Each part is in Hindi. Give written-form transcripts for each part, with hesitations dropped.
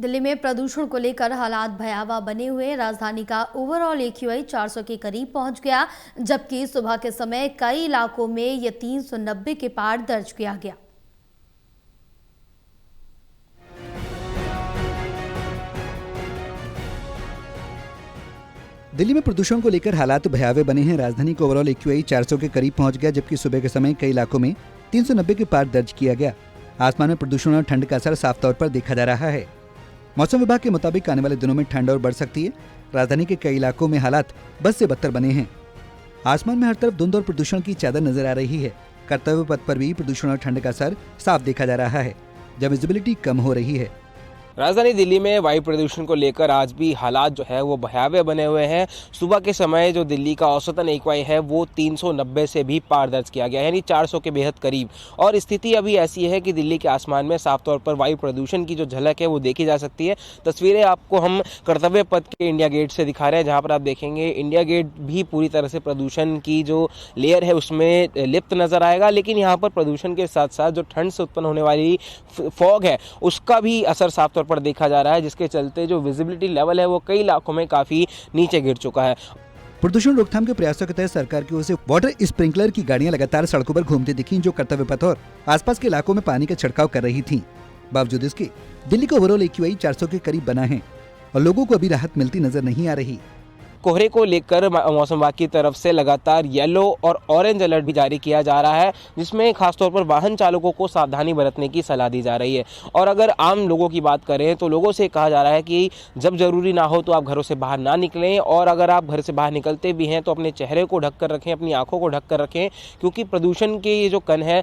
दिल्ली में प्रदूषण को लेकर हालात भयावह बने हुए। राजधानी का ओवरऑल एक्यूआई 400 के करीब पहुंच गया, जबकि सुबह के समय कई इलाकों में यह 390 के पार दर्ज किया गया। दिल्ली में प्रदूषण को लेकर हालात भयावह बने हैं। राजधानी का ओवरऑल एक्यूआई 400 के करीब पहुंच गया, जबकि सुबह के समय कई इलाकों में 390 के पार दर्ज किया गया। आसमान में प्रदूषण और ठंड का असर साफ तौर पर देखा जा रहा है। मौसम विभाग के मुताबिक आने वाले दिनों में ठंड और बढ़ सकती है। राजधानी के कई इलाकों में हालात बद से बदतर बने हैं। आसमान में हर तरफ धुंध और प्रदूषण की चादर नजर आ रही है। कर्तव्य पथ पर भी प्रदूषण और ठंड का असर साफ देखा जा रहा है, जब विजिबिलिटी कम हो रही है। राजधानी दिल्ली में वायु प्रदूषण को लेकर आज भी हालात जो है वो भयावह बने हुए हैं। सुबह के समय जो दिल्ली का औसतन एक्यूआई है वो 390 से भी पार दर्ज किया गया, यानी 400 के बेहद करीब। और स्थिति अभी ऐसी है कि दिल्ली के आसमान में साफ तौर पर वायु प्रदूषण की जो झलक है वो देखी जा सकती है। तस्वीरें आपको हम कर्तव्य पथ के इंडिया गेट से दिखा रहे हैं, जहाँ पर आप देखेंगे इंडिया गेट भी पूरी तरह से प्रदूषण की जो लेयर है उसमें लिप्त नजर आएगा। लेकिन यहाँ पर प्रदूषण के साथ साथ जो ठंड से उत्पन्न होने वाली फॉग है उसका भी असर साफ तौर पर देखा जा रहा है, जिसके चलते जो विजिबिलिटी लेवल है वो कई इलाकों में काफी नीचे गिर चुका है। प्रदूषण रोकथाम के प्रयासों के तहत सरकार की ओर से वाटर स्प्रिंकलर की गाड़ियां लगातार सड़कों पर घूमती दिखी, जो कर्तव्य पथ और आसपास के इलाकों में पानी का छिड़काव कर रही थीं। बावजूद इसके दिल्ली का ओवरऑल एक्यूआई 400 के करीब बना है और लोगों को अभी राहत मिलती नजर नहीं आ रही। कोहरे को लेकर मौसम विभाग की तरफ से लगातार येलो और ऑरेंज अलर्ट भी जारी किया जा रहा है, जिसमें खासतौर पर वाहन चालकों को सावधानी बरतने की सलाह दी जा रही है। और अगर आम लोगों की बात करें तो लोगों से कहा जा रहा है कि जब जरूरी ना हो तो आप घरों से बाहर ना निकलें, और अगर आप घर से बाहर निकलते भी हैं तो अपने चेहरे को ढक कर रखें, अपनी आंखों को ढक कर रखें, क्योंकि प्रदूषण के ये जो कण है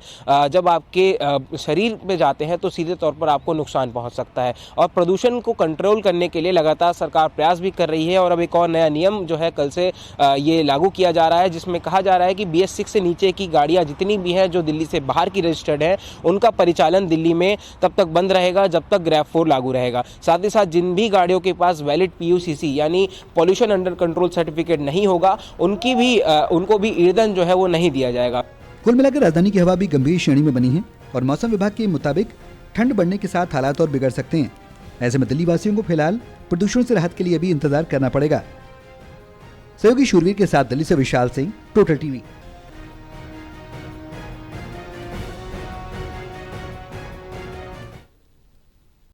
जब आपके शरीर में जाते हैं तो सीधे तौर पर आपको नुकसान पहुँच सकता है। और प्रदूषण को कंट्रोल करने के लिए लगातार सरकार प्रयास भी कर रही है। और अब एक और नया नियम जो है कल से ये लागू किया जा रहा है, जिसमें कहा जा रहा है कि BS6 से नीचे की गाड़ियां जितनी भी हैं जो दिल्ली से बाहर की रजिस्टर्ड है, उनका परिचालन दिल्ली में तब तक बंद रहेगा जब तक ग्रैब 4 लागू रहेगा। साथ ही साथ जिन भी गाड़ियों के पास वैलिड PUCC यानी पॉल्यूशन अंडर कंट्रोल सर्टिफिकेट नहीं होगा, उनको भी ईंधन जो है वो नहीं दिया जाएगा। कुल मिलाकर राजधानी की हवा भी गंभीर श्रेणी में बनी है और मौसम विभाग के मुताबिक ठंड बढ़ने के साथ हालात और बिगड़ सकते हैं। ऐसे में दिल्ली वासियों को फिलहाल प्रदूषण से राहत के लिए अभी इंतजार करना पड़ेगा। सहयोगी शूरवीर के साथ दिल्ली से विशाल सिंह, टोटल टीवी।